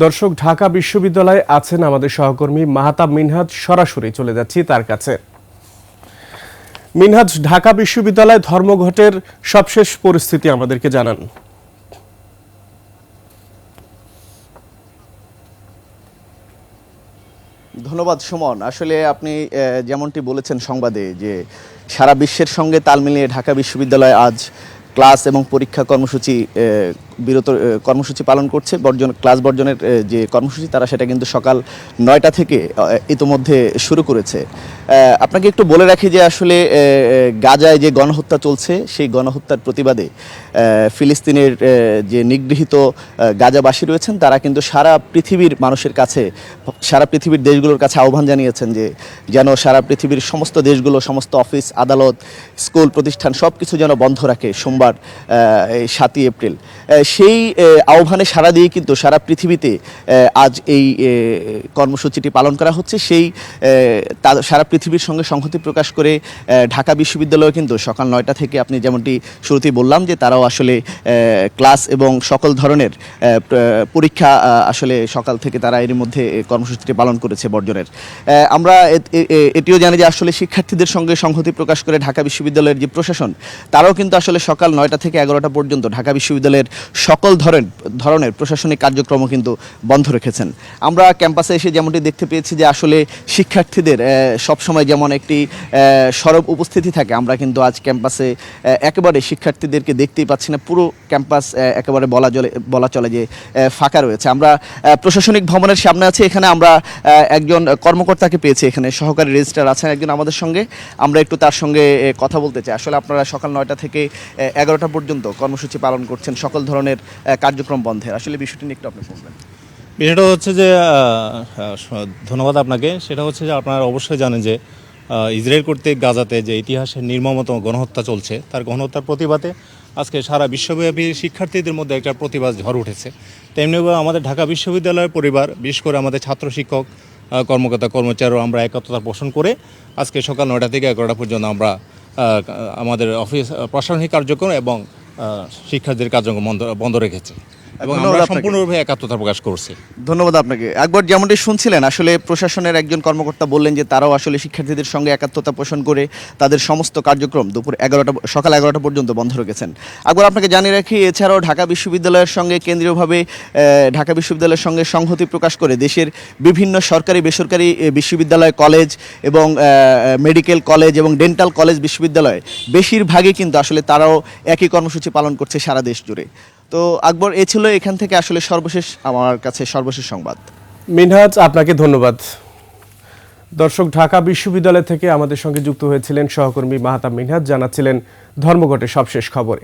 দর্শক, ঢাকা বিশ্ববিদ্যালয়ে আছেন আমাদের সহকর্মী মাহতাব মিনহাজ। সরাসরি চলে যাচ্ছি তার কাছে। মিনহাজ, ঢাকা বিশ্ববিদ্যালয় ধর্মঘটের সবশেষ পরিস্থিতি আমাদেরকে জানান। ধন্যবাদ সুমন। আসলে আপনি যেমনটি বলেছেন সংবাদে যে সারা বিশ্বের সঙ্গে তাল মিলিয়ে ঢাকা বিশ্ববিদ্যালয় আজ ক্লাস এবং পরীক্ষা কর্মসূচি পালন করছে। ক্লাস বর্জনের যে কর্মসূচি তারা সেটা কিন্তু সকাল 9টা থেকে ইতোমধ্যে শুরু করেছে। আপনাকে একটু বলে রাখি যে আসলে গাজায় যে গণহত্যা চলছে সেই গণহত্যার প্রতিবাদে ফিলিস্তিনের যে নিগৃহীত গাজাবাসী রয়েছেন তারা কিন্তু সারা পৃথিবীর মানুষের কাছে, সারা পৃথিবীর দেশগুলোর কাছে আহ্বান জানিয়েছেন যে যেন সারা পৃথিবীর সমস্ত দেশগুলো, সমস্ত অফিস আদালত, স্কুল প্রতিষ্ঠান সব কিছু যেন বন্ধ রাখে সোমবার 7ই এপ্রিল। সেই আহ্বানে সাড়া দিয়ে কিন্তু সারা পৃথিবীতে আজ এই কর্মসূচিটি পালন করা হচ্ছে। সেই সারা পৃথিবীর সঙ্গে সংহতি প্রকাশ করে ঢাকা বিশ্ববিদ্যালয় কিন্তু সকাল 9টা থেকে, আপনি যেমনটি শুরুতেই বললাম যে তারাও আসলে ক্লাস এবং সকল ধরনের পরীক্ষা আসলে সকাল থেকে তারা এর মধ্যে কর্মসূচিটি পালন করেছে বর্জনের। আমরা এটিও জানি যে আসলে শিক্ষার্থীদের সঙ্গে সংহতি প্রকাশ করে ঢাকা বিশ্ববিদ্যালয়ের যে প্রশাসন তারাও কিন্তু আসলে সকাল 9টা থেকে 11টা পর্যন্ত ঢাকা বিশ্ববিদ্যালয়ের সকল ধরনের প্রশাসনিক কার্যক্রম কিন্তু বন্ধ রেখেছেন। আমরা ক্যাম্পাসে এসে যেমনটি দেখতে পেয়েছি যে আসলে শিক্ষার্থীদের সবসময় যেমন একটি সরব উপস্থিতি থাকে, আমরা কিন্তু আজ ক্যাম্পাসে একেবারে শিক্ষার্থীদেরকে দেখতেই পাচ্ছি না। পুরো ক্যাম্পাস একেবারে বলা চলে যে ফাঁকা রয়েছে। আমরা প্রশাসনিক ভবনের সামনে আছি। এখানে আমরা একজন কর্মকর্তাকে পেয়েছি, এখানে সহকারী রেজিস্ট্রার আছেন একজন আমাদের সঙ্গে। আমরা একটু তার সঙ্গে কথা বলতে চাই। আসলে আপনারা সকাল 9টা থেকে 11টা পর্যন্ত কর্মসূচি পালন করছেন সকল ধরনের কার্যক্রম বন্ধের, আসলে বিষয়টি নিয়ে একটু আপনি বলবেন। বিষয়টা হচ্ছে যে ধন্যবাদ আপনাকে। সেটা হচ্ছে যে আপনারা অবশ্যই জানেন যে ইসরায়েল কর্তৃক গাজাতে যে ইতিহাসের নির্মমতম গণহত্যা চলছে, তার গণহত্যার প্রতিবাদে আজকে সারা বিশ্বব্যাপী শিক্ষার্থীদের মধ্যে একটা প্রতিবাদ ঝড় উঠেছে। তেমনিভাবে আমাদের ঢাকা বিশ্ববিদ্যালয়ের পরিবার, বিশেষ করে আমাদের ছাত্র শিক্ষক কর্মকর্তা কর্মচারীও আমরা একত্রতা পোষণ করে আজকে সকাল 9টা থেকে 11টা পর্যন্ত আমরা আমাদের অফিস প্রশাসনিক কার্যক্রম এবং শিক্ষার্থীদের কার্যক্রম বন্ধ রেখেছি এবং আমরা সম্পূর্ণরূপে একাত্মতা প্রকাশ করছি। ধন্যবাদ আপনাকে। একবার যেমনটি শুনছিলেন, আসলে প্রশাসনের একজন কর্মকর্তা বললেন যে তারাও আসলে শিক্ষার্থীদের সঙ্গে একাত্মতা পোষণ করে তাদের সমস্ত কার্যক্রম সকাল 11টা পর্যন্ত বন্ধ রেখেছেন। একবার আপনাকে জানিয়ে রাখি, এছাড়াও ঢাকা বিশ্ববিদ্যালয়ের সঙ্গে কেন্দ্রীয়ভাবে ঢাকা বিশ্ববিদ্যালয়ের সঙ্গে সংহতি প্রকাশ করে দেশের বিভিন্ন সরকারি বেসরকারি বিশ্ববিদ্যালয়, কলেজ এবং মেডিকেল কলেজ এবং ডেন্টাল কলেজ বিশ্ববিদ্যালয় বেশিরভাগই কিন্তু আসলে তারাও একই কর্মসূচি পালন করছে সারা দেশ জুড়ে। তো আকবর, এ ছিল এখান থেকে আসলে আমার কাছে সর্বশেষ সংবাদ। মিনহাজ, আপনাকে ধন্যবাদ। দর্শক, ঢাকা বিশ্ববিদ্যালয় থেকে আমাদের সঙ্গে যুক্ত হয়েছিলেন সহকর্মী মাহতাব মিনহাজ, জানাচ্ছিলেন ধর্মঘটের সবশেষ খবর।